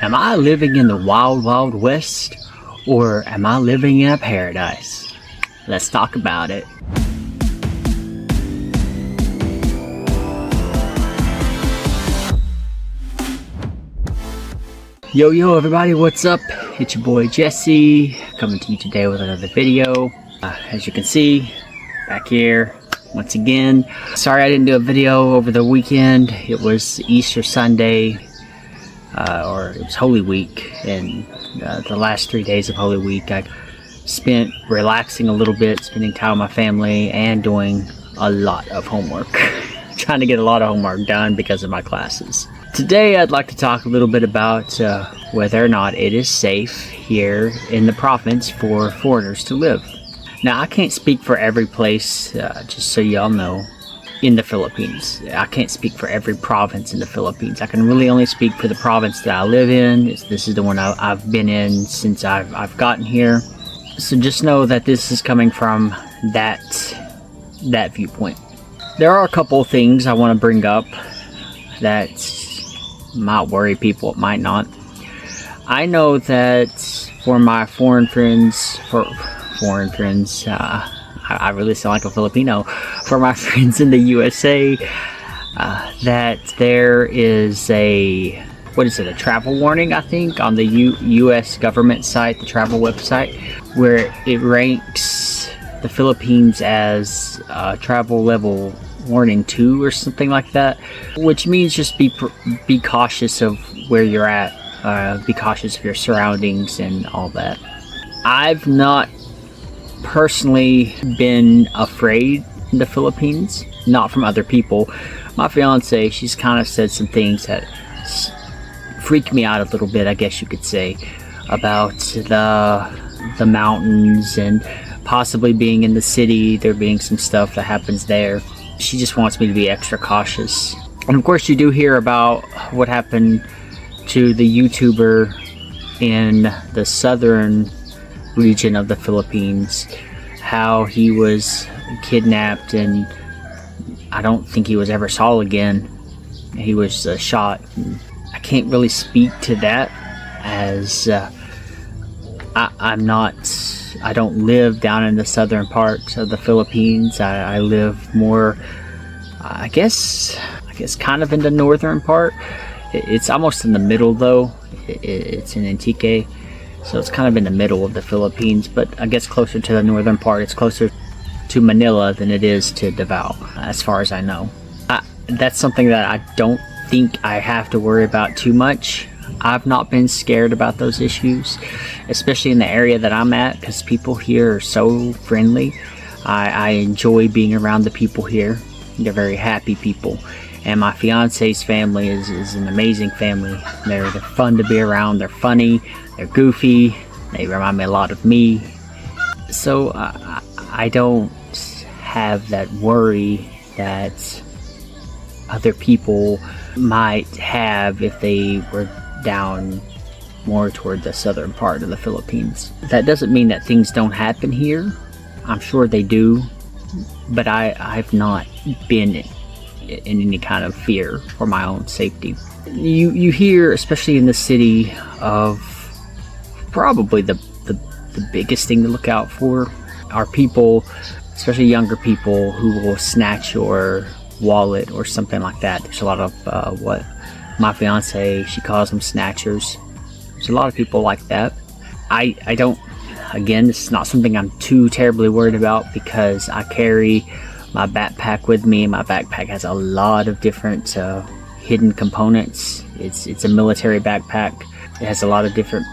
Am I living in the wild, wild west, or am I living in a paradise? Let's talk about it. Yo everybody, what's up? It's your boy Jesse, coming to you today with another video. As you can see, back here, once again. Sorry I didn't do a video over the weekend. It was Easter Sunday, or it was Holy Week, and the last 3 days of Holy Week I spent relaxing a little bit, spending time with my family, and doing a lot of homework. Trying to get a lot of homework done because of my classes. Today I'd like to talk a little bit about whether or not it is safe here in the province for foreigners to live. Now, I can't speak for every place, just so y'all know, in the Philippines. I can't speak for every province in the Philippines. I can really only speak for the province that I live in. This is the one I've been in since I've gotten here. So just know that this is coming from that viewpoint. There are a couple of things I want to bring up that might worry people, it might not. I know that for my foreign friends, I really sound like a Filipino. For my friends in the USA, that there is a travel warning, I think, on the US government site, the travel website, where it ranks the Philippines as travel level warning 2 or something like that, which means just be cautious of where you're at, be cautious of your surroundings and all that. I've not personally been afraid in the Philippines, not from other people. My fiance, she's kind of said some things that freak me out a little bit, I guess you could say, about the mountains and possibly being in the city, there being some stuff that happens there. She just wants me to be extra cautious. And of course you do hear about what happened to the YouTuber in the southern region of the Philippines, how he was kidnapped and I don't think he was ever saw again. He was shot. I can't really speak to that as I don't live down in the southern part of the Philippines. I live more, I guess kind of in the northern part. It's almost in the middle though. It's in Antique, so it's kind of in the middle of the Philippines, but I guess closer to the northern part. It's closer to Manila than it is to Davao, as far as I know. That's something that I don't think I have to worry about too much. I've not been scared about those issues, especially in the area that I'm at, because people here are so friendly. I enjoy being around the people here. They're very happy people, and my fiance's family is an amazing family. They're fun to be around. They're funny, they're goofy, they remind me a lot of me. So I don't have that worry that other people might have if they were down more toward the southern part of the Philippines. That doesn't mean that things don't happen here. I'm sure they do, but I've not been in any kind of fear for my own safety. You hear, especially in the city, of probably the biggest thing to look out for are people, especially younger people, who will snatch your wallet or something like that. There's a lot of what my fiance, she calls them snatchers. There's a lot of people like that. I don't, again, this is not something I'm too terribly worried about because I carry my backpack with me. My backpack has a lot of different hidden components. It's a military backpack. It has a lot of different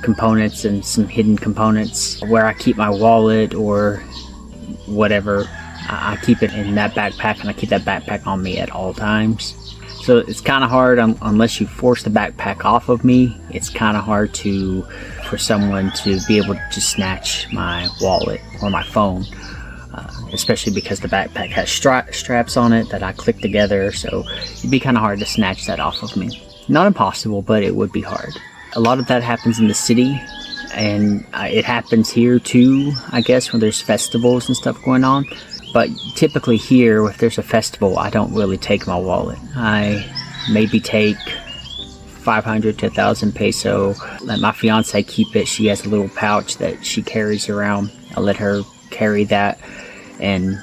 components and some hidden components. Where I keep my wallet or whatever, I keep it in that backpack, and I keep that backpack on me at all times. So it's kind of hard, unless you force the backpack off of me, it's kind of hard for someone to be able to just snatch my wallet or my phone, especially because the backpack has straps on it that I click together, so it'd be kind of hard to snatch that off of me. Not impossible, but it would be hard. A lot of that happens in the city, and it happens here too, I guess, when there's festivals and stuff going on. But typically here, if there's a festival, I don't really take my wallet. I maybe take 500 to 1,000 peso. Let my fiance keep it. She has a little pouch that she carries around. I let her carry that and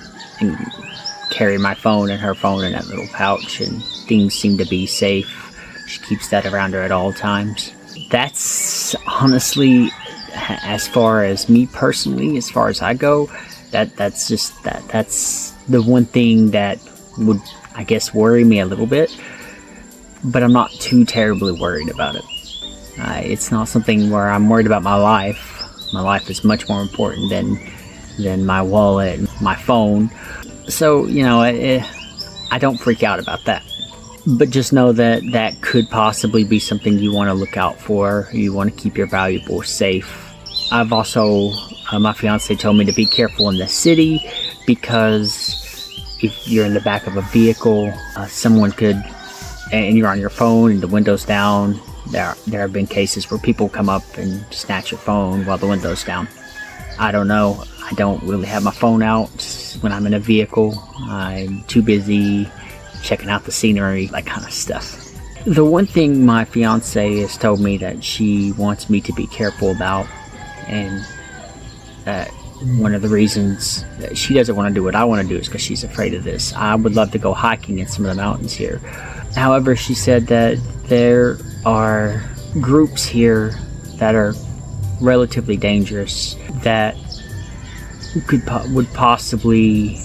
carry my phone and her phone in that little pouch, and things seem to be safe. She keeps that around her at all times. That's honestly, as far as me personally, as far as I go, that's the one thing that would, I guess, worry me a little bit, but I'm not too terribly worried about it. It's not something where I'm worried about my life. My life is much more important than my wallet and my phone. So, you know, I don't freak out about that. But just know that that could possibly be something you want to look out for. You want to keep your valuables safe. I've also, my fiance told me to be careful in the city, because if you're in the back of a vehicle, someone could, and you're on your phone and the window's down, there have been cases where people come up and snatch your phone while the window's down. I don't know. I don't really have my phone out when I'm in a vehicle. I'm too busy checking out the scenery, that kind of stuff. The one thing my fiance has told me that she wants me to be careful about, and that one of the reasons that she doesn't want to do what I want to do, is because she's afraid of this. I would love to go hiking in some of the mountains here. However, she said that there are groups here that are relatively dangerous, that would possibly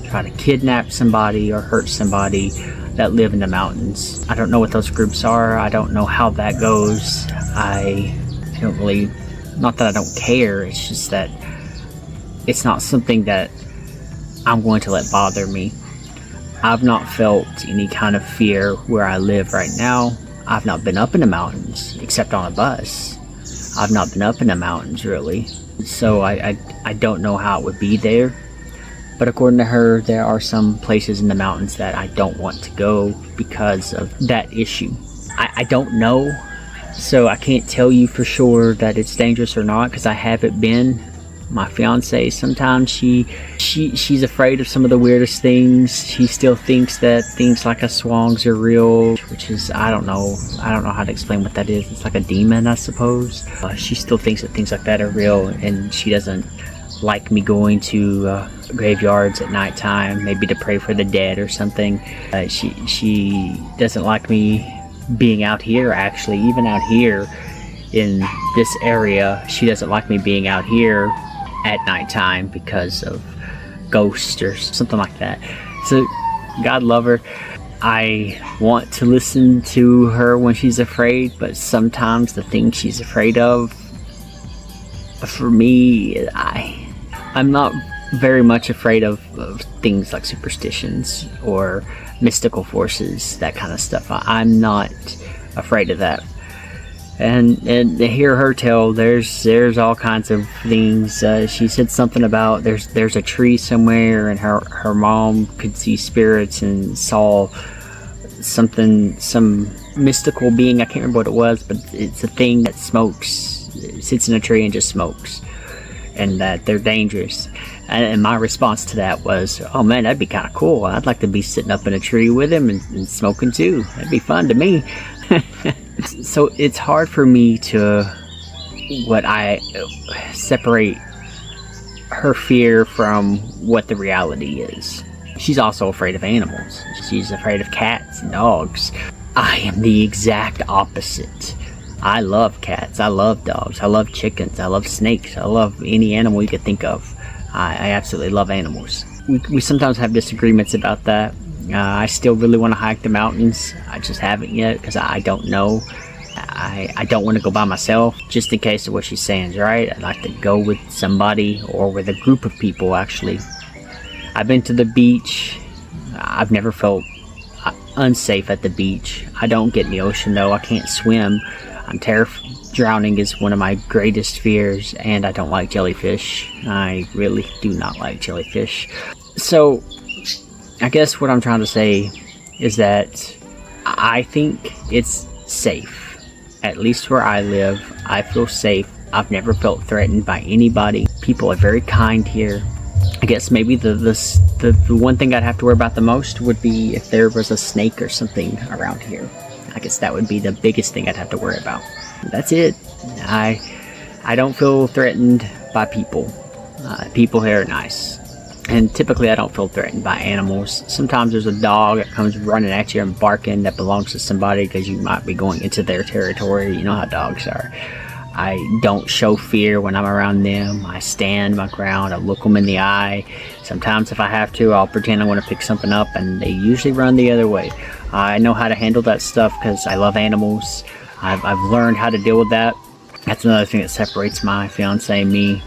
try to kidnap somebody or hurt somebody that live in the mountains. I don't know what those groups are. I don't know how that goes. I don't really, not that I don't care, it's just that it's not something that I'm going to let bother me. I've not felt any kind of fear where I live right now. I've not been up in the mountains except on a bus. I've not been up in the mountains really, so I don't know how it would be there. But according to her, there are some places in the mountains that I don't want to go because of that issue. I don't know, so I can't tell you for sure that it's dangerous or not, because I haven't been. My fiance, sometimes she's afraid of some of the weirdest things. She still thinks that things like a swangs are real, which is, I don't know how to explain what that is. It's like a demon, I suppose. She still thinks that things like that are real, and she doesn't like me going to graveyards at nighttime, maybe to pray for the dead or something. She doesn't like me being out here, actually, even out here in this area. She doesn't like me being out here at nighttime because of ghosts or something like that. So God love her. I want to listen to her when she's afraid, but sometimes the things she's afraid of, for me, I'm not very much afraid of things like superstitions or mystical forces, that kind of stuff. I'm not afraid of that. And to hear her tell, there's all kinds of things. She said something about there's a tree somewhere, and her mom could see spirits and saw some mystical being. I can't remember what it was, but it's a thing that smokes. It sits in a tree and just smokes, and that they're dangerous. And my response to that was, oh man, that'd be kind of cool. I'd like to be sitting up in a tree with him and smoking too. That'd be fun to me. So it's hard for me to separate her fear from what the reality is. She's also afraid of animals. She's afraid of cats and dogs. I am the exact opposite. I love cats, I love dogs, I love chickens, I love snakes, I love any animal you could think of. I absolutely love animals. We sometimes have disagreements about that. I still really want to hike the mountains. I just haven't yet because I don't know. I don't want to go by myself, just in case of what she's saying is right. I'd like to go with somebody or with a group of people, actually. I've been to the beach. I've never felt unsafe at the beach. I don't get in the ocean though. I can't swim. I'm terrified. Drowning is one of my greatest fears, and I don't like jellyfish. I really do not like jellyfish. So I guess what I'm trying to say is that I think it's safe. At least where I live, I feel safe. I've never felt threatened by anybody. People are very kind here. I guess maybe the one thing I'd have to worry about the most would be if there was a snake or something around here. I guess that would be the biggest thing I'd have to worry about. That's it. I don't feel threatened by people. People here are nice. And typically I don't feel threatened by animals. Sometimes there's a dog that comes running at you and barking that belongs to somebody because you might be going into their territory. You know how dogs are. I don't show fear when I'm around them. I stand my ground. I look them in the eye. Sometimes if I have to, I'll pretend I want to pick something up, and they usually run the other way. I know how to handle that stuff because I love animals. I've learned how to deal with that. That's another thing that separates my fiance and me,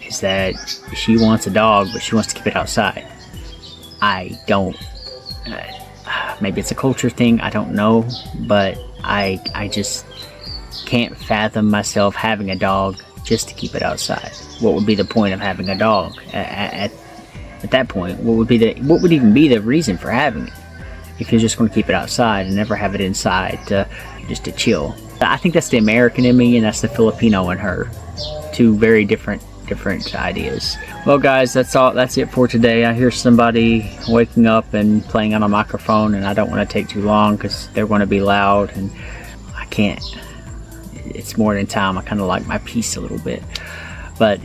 is that she wants a dog, but she wants to keep it outside. I don't. Maybe it's a culture thing. I don't know, but I just can't fathom myself having a dog just to keep it outside. What would be the point of having a dog at that point? What would even be the reason for having it if you're just going to keep it outside and never have it inside just to chill? I think that's the American in me, and that's the Filipino in her. Two very different ideas. Well guys, that's it for today. I hear somebody waking up and playing on a microphone, and I don't want to take too long because they're going to be loud and I can't. It's morning time. I kind of like my peace a little bit. But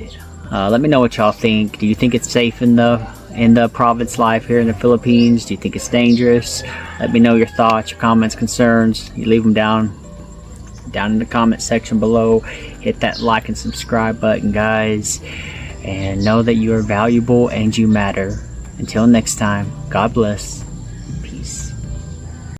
let me know what y'all think. Do you think it's safe in the province life here in the Philippines? Do you think it's dangerous? Let me know your thoughts, your comments, concerns. You leave them down in the comment section below. Hit that like and subscribe button, guys, and know that you are valuable and you matter. Until next time, God bless.